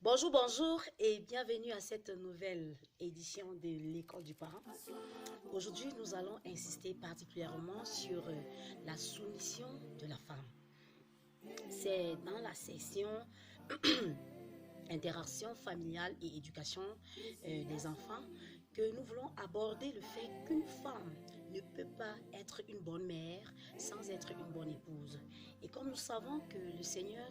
Bonjour, bonjour et bienvenue à cette nouvelle édition de l'école du parent. Aujourd'hui, nous allons insister particulièrement sur la soumission de la femme. C'est dans la section interaction familiale et éducation des enfants que nous voulons aborder le fait qu'une femme ne peut pas être une bonne mère sans être une bonne épouse. Et comme nous savons que le Seigneur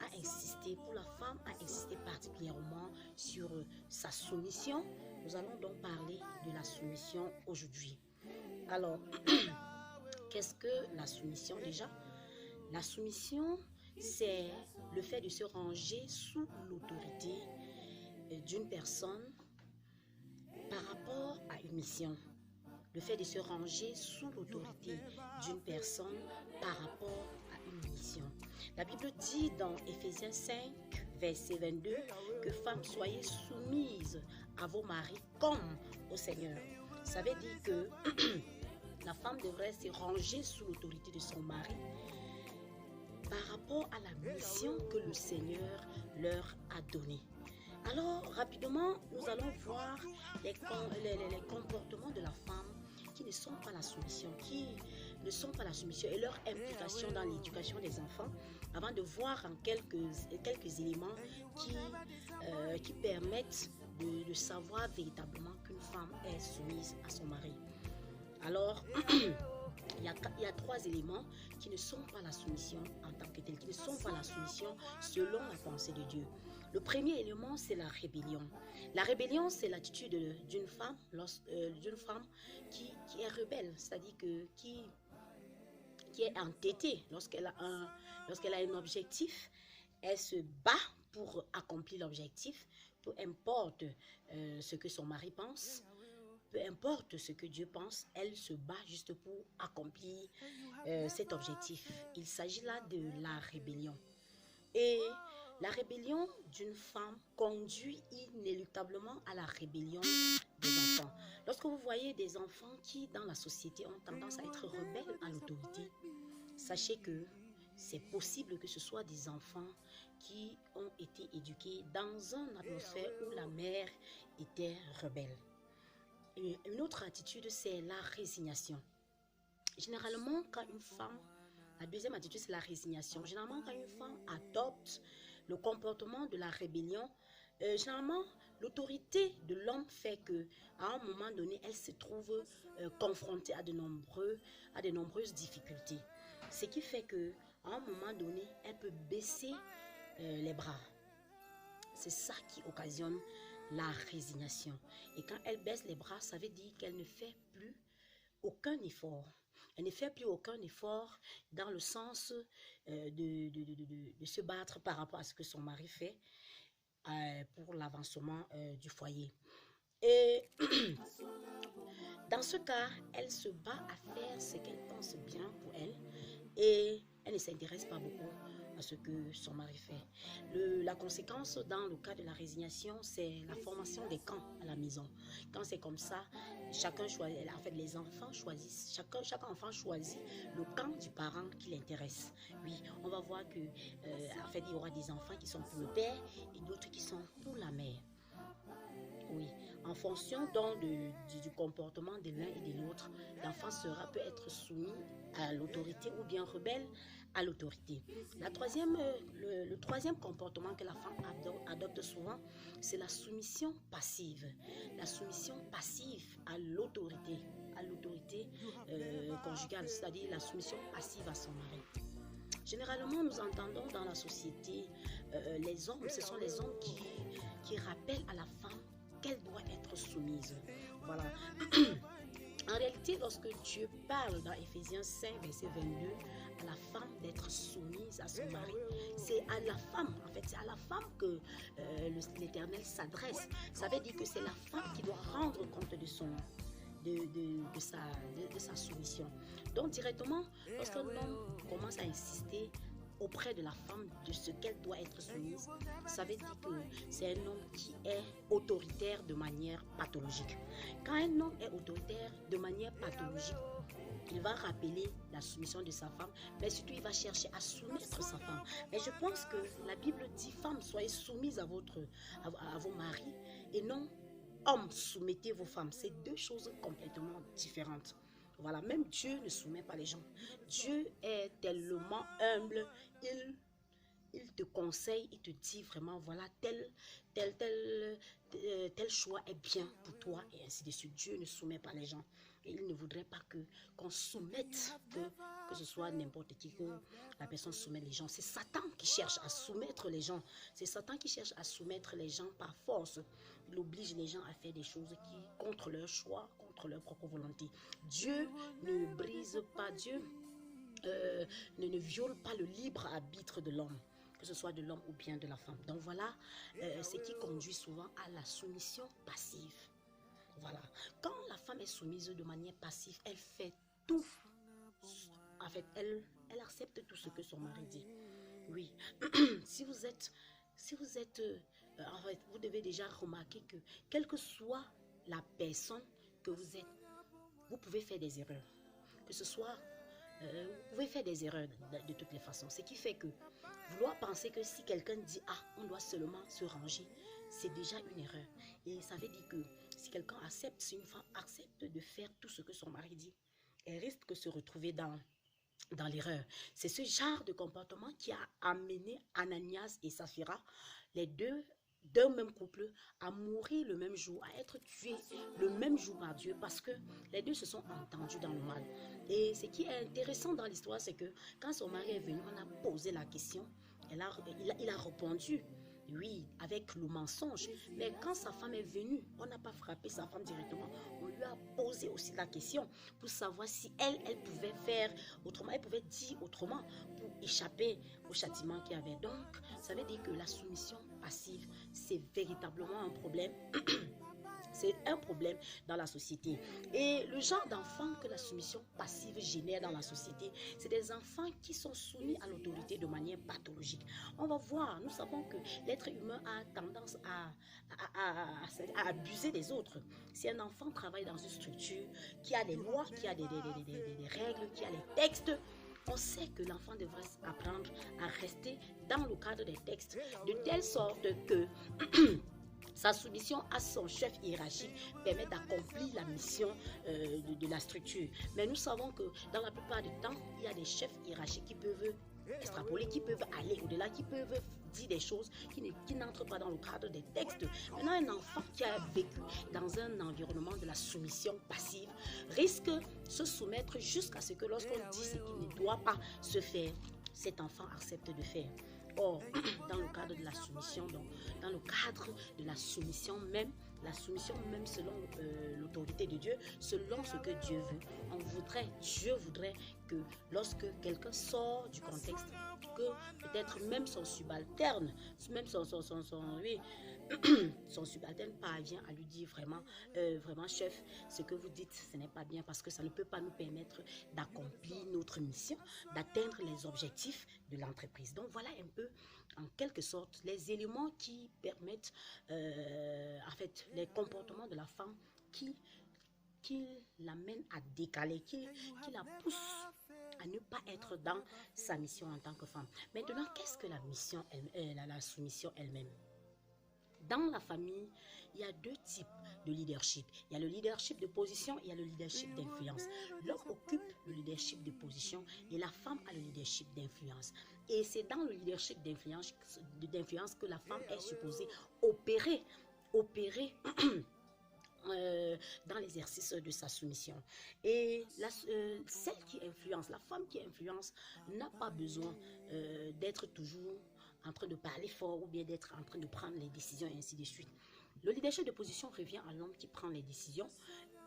a insisté, pour la femme, a insisté particulièrement sur sa soumission, nous allons donc parler de la soumission aujourd'hui. Alors, qu'est-ce que la soumission déjà? La soumission, c'est le fait de se ranger sous l'autorité d'une personne par rapport à une mission. Le fait de se ranger sous l'autorité d'une personne par rapport à une mission. La Bible dit dans Éphésiens 5, verset 22, que femmes, soyez soumises à vos maris comme au Seigneur. Ça veut dire que la femme devrait se ranger sous l'autorité de son mari par rapport à la mission que le Seigneur leur a donnée. Alors, rapidement, nous allons voir les comportements de la femme qui ne sont pas la soumission, et leur implication dans l'éducation des enfants, avant de voir en quelques éléments qui permettent de savoir véritablement qu'une femme est soumise à son mari. Alors, il y a trois éléments qui ne sont pas la soumission en tant que telle, qui ne sont pas la soumission selon la pensée de Dieu. Le premier élément, c'est la rébellion. La rébellion, c'est l'attitude d'une femme, qui est rebelle, c'est-à-dire qui est entêtée lorsqu'elle a un objectif. Elle se bat pour accomplir l'objectif, peu importe ce que son mari pense. Peu importe ce que Dieu pense, elle se bat juste pour accomplir cet objectif. Il s'agit là de la rébellion. Et la rébellion d'une femme conduit inéluctablement à la rébellion des enfants. Lorsque vous voyez des enfants qui, dans la société, ont tendance à être rebelles à l'autorité, sachez que c'est possible que ce soit des enfants qui ont été éduqués dans une atmosphère où la mère était rebelle. Une autre attitude, c'est la résignation. Généralement, quand une femme, la deuxième attitude, c'est la résignation. Généralement, quand une femme adopte le comportement de la rébellion, généralement, l'autorité de l'homme fait que, à un moment donné, elle se trouve confrontée à de nombreuses difficultés. Ce qui fait que, à un moment donné, elle peut baisser les bras. C'est ça qui occasionne la résignation. Et quand elle baisse les bras, ça veut dire qu'elle ne fait plus aucun effort. Elle ne fait plus aucun effort dans le sens de se battre par rapport à ce que son mari fait pour l'avancement du foyer. Et dans ce cas, elle se bat à faire ce qu'elle pense bien pour elle et elle ne s'intéresse pas beaucoup à ce que son mari fait. La conséquence dans le cas de la résignation, c'est la formation des camps à la maison. Quand c'est comme ça, chacun choisit, en fait les enfants choisissent, chaque enfant choisit le camp du parent qui l'intéresse. Oui, on va voir que en fait il y aura des enfants qui sont pour le père et d'autres qui sont pour la mère. Oui, en fonction donc du comportement de l'un et de l'autre, l'enfant peut être soumis à l'autorité ou bien rebelle à l'autorité. Le troisième comportement que la femme adopte souvent, c'est la soumission passive. La soumission passive à l'autorité conjugale, c'est-à-dire la soumission passive à son mari. Généralement, nous entendons dans la société, les hommes, ce sont les hommes qui rappellent à la femme qu'elle doit être soumise. Voilà. En réalité, lorsque Dieu parle dans Éphésiens 5, verset 22, à la femme d'être soumise à son mari, c'est à la femme, en fait, c'est à la femme que l'Éternel s'adresse. Ça veut dire que c'est la femme qui doit rendre compte de sa soumission. Donc directement, lorsqu'un homme commence à insister auprès de la femme de ce qu'elle doit être soumise, ça veut dire que c'est un homme qui est autoritaire de manière pathologique. Quand un homme est autoritaire de manière pathologique, il va rappeler la soumission de sa femme, mais surtout il va chercher à soumettre sa femme. Mais je pense que la Bible dit, femmes, soyez soumises à vos maris, et non, hommes, soumettez vos femmes. C'est deux choses complètement différentes. Voilà, même Dieu ne soumet pas les gens. Dieu est tellement humble, il te conseille, il te dit vraiment, voilà, tel choix est bien pour toi, et ainsi de suite. Dieu ne soumet pas les gens. Et il ne voudrait pas qu'on soumette, que ce soit n'importe qui, que la personne soumette les gens. C'est Satan qui cherche à soumettre les gens. C'est Satan qui cherche à soumettre les gens par force. Il oblige les gens à faire des choses qui, contre leur choix, contre leur propre volonté. Dieu ne brise pas, Dieu ne viole pas le libre arbitre de l'homme, que ce soit de l'homme ou bien de la femme. Donc voilà ce qui conduit souvent à la soumission passive. Voilà. Quand la femme est soumise de manière passive, elle fait tout. En fait, elle accepte tout ce que son mari dit. Oui. si vous êtes, en fait, vous devez déjà remarquer que, quelle que soit la personne que vous êtes, vous pouvez faire des erreurs. Que ce soit, vous pouvez faire des erreurs de toutes les façons. Ce qui fait que vouloir penser que si quelqu'un dit, ah, on doit seulement se ranger, c'est déjà une erreur. Et ça veut dire que si quelqu'un accepte, si une femme accepte de faire tout ce que son mari dit, elle risque de se retrouver dans l'erreur. C'est ce genre de comportement qui a amené Ananias et Saphira, les deux d'un même couple, à mourir le même jour, à être tués le même jour par Dieu, parce que les deux se sont entendus dans le mal. Et ce qui est intéressant dans l'histoire, c'est que quand son mari est venu, on a posé la question, il a répondu. Oui, avec le mensonge. Mais quand sa femme est venue, on n'a pas frappé sa femme directement. On lui a posé aussi la question pour savoir si elle pouvait faire autrement. Elle pouvait dire autrement pour échapper au châtiment qu'il y avait. Donc, ça veut dire que la soumission passive, c'est véritablement un problème. C'est un problème dans la société. Et le genre d'enfants que la soumission passive génère dans la société, c'est des enfants qui sont soumis à l'autorité de manière pathologique. On va voir, nous savons que l'être humain a tendance à abuser des autres. Si un enfant travaille dans une structure qui a des lois, qui a des règles, qui a des textes, on sait que l'enfant devrait apprendre à rester dans le cadre des textes, de telle sorte que sa soumission à son chef hiérarchique permet d'accomplir la mission de la structure. Mais nous savons que dans la plupart du temps, il y a des chefs hiérarchiques qui peuvent extrapoler, qui peuvent aller au-delà, qui peuvent dire des choses qui n'entrent pas dans le cadre des textes. Maintenant, un enfant qui a vécu dans un environnement de la soumission passive risque de se soumettre jusqu'à ce que lorsqu'on dit ce qu'il ne doit pas se faire, cet enfant accepte de faire. Or, dans le cadre de la soumission, donc, dans le cadre de la soumission même selon l'autorité de Dieu, selon ce que Dieu veut, Dieu voudrait que lorsque quelqu'un sort du contexte, que peut-être même son subalterne, même son subalterne parvient à lui dire vraiment, chef, ce que vous dites, ce n'est pas bien parce que ça ne peut pas nous permettre d'accomplir notre mission, d'atteindre les objectifs de l'entreprise. Donc voilà un peu, en quelque sorte, les éléments qui permettent, en fait, les comportements de la femme qui l'amène à décaler, qui la pousse à ne pas être dans sa mission en tant que femme. Maintenant, qu'est-ce que la soumission elle-même? Dans la famille, il y a deux types de leadership. Il y a le leadership de position et il y a le leadership d'influence. L'homme occupe le leadership de position et la femme a le leadership d'influence. Et c'est dans le leadership d'influence que la femme est supposée opérer dans l'exercice de sa soumission. Et celle qui influence, la femme qui influence, n'a pas besoin d'être toujours en train de parler fort ou bien d'être en train de prendre les décisions et ainsi de suite. Le leadership de position revient à l'homme qui prend les décisions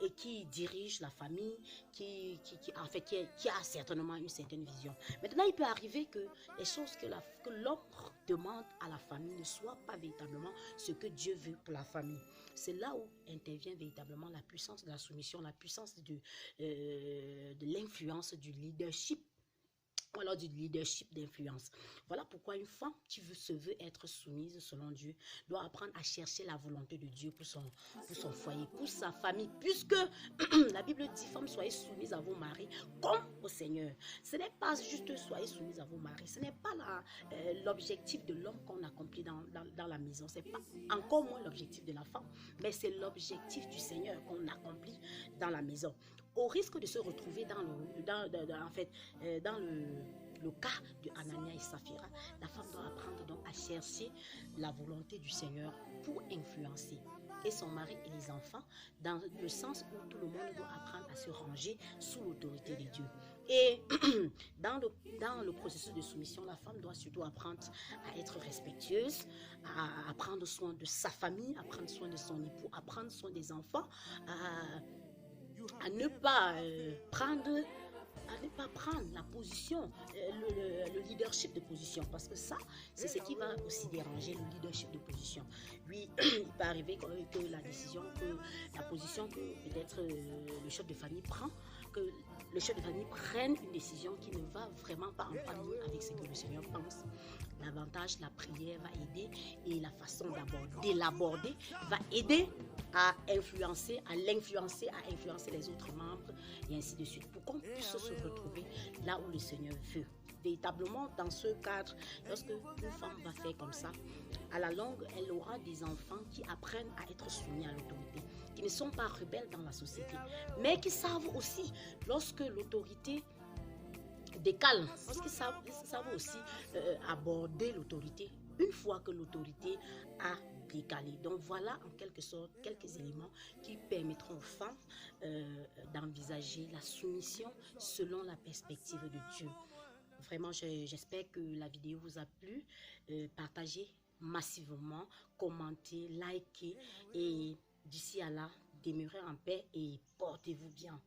et qui dirige la famille, qui a certainement une certaine vision. Maintenant, il peut arriver que les choses que l'homme demande à la famille ne soient pas véritablement ce que Dieu veut pour la famille. C'est là où intervient véritablement la puissance de la soumission, la puissance de l'influence, du leadership ou alors du leadership d'influence. Voilà pourquoi une femme qui se veut être soumise selon Dieu doit apprendre à chercher la volonté de Dieu pour son foyer, pour sa famille, puisque la Bible dit, femmes, soyez soumises à vos maris comme au Seigneur. Ce n'est pas juste soyez soumises à vos maris, ce n'est pas l'objectif de l'homme qu'on accomplit dans la maison, c'est pas encore moins l'objectif de la femme, mais c'est l'objectif du Seigneur qu'on accomplit dans la maison. Au risque de se retrouver dans le cas de Anania et Saphira, la femme doit apprendre donc à chercher la volonté du Seigneur pour influencer et son mari et les enfants, dans le sens où tout le monde doit apprendre à se ranger sous l'autorité de Dieu. Et dans le processus de soumission, la femme doit surtout apprendre à être respectueuse, à prendre soin de sa famille, à prendre soin de son époux, à prendre soin des enfants, à ne pas prendre la position, le leadership de position, parce que ça, c'est ce qui va aussi déranger, le leadership de position. Oui, il peut arriver que la position que peut-être le chef de famille prend, que le chef de famille prenne une décision qui ne va vraiment pas en harmonie avec ce que le Seigneur pense. Davantage, la prière va aider et la façon l'aborder va aider à influencer les autres membres et ainsi de suite, pour qu'on puisse se retrouver là où le Seigneur veut. Véritablement, dans ce cadre, lorsque une femme va faire comme ça, à la longue, elle aura des enfants qui apprennent à être soumis à l'autorité, qui ne sont pas rebelles dans la société, mais qui savent aussi, lorsque l'autorité décale, parce qu'ils savent aussi aborder l'autorité une fois que l'autorité a décalé. Donc voilà en quelque sorte quelques éléments qui permettront aux femmes d'envisager la soumission selon la perspective de Dieu. Vraiment, j'espère que la vidéo vous a plu. Partagez massivement, commentez, likez et d'ici à là, demeurez en paix et portez-vous bien.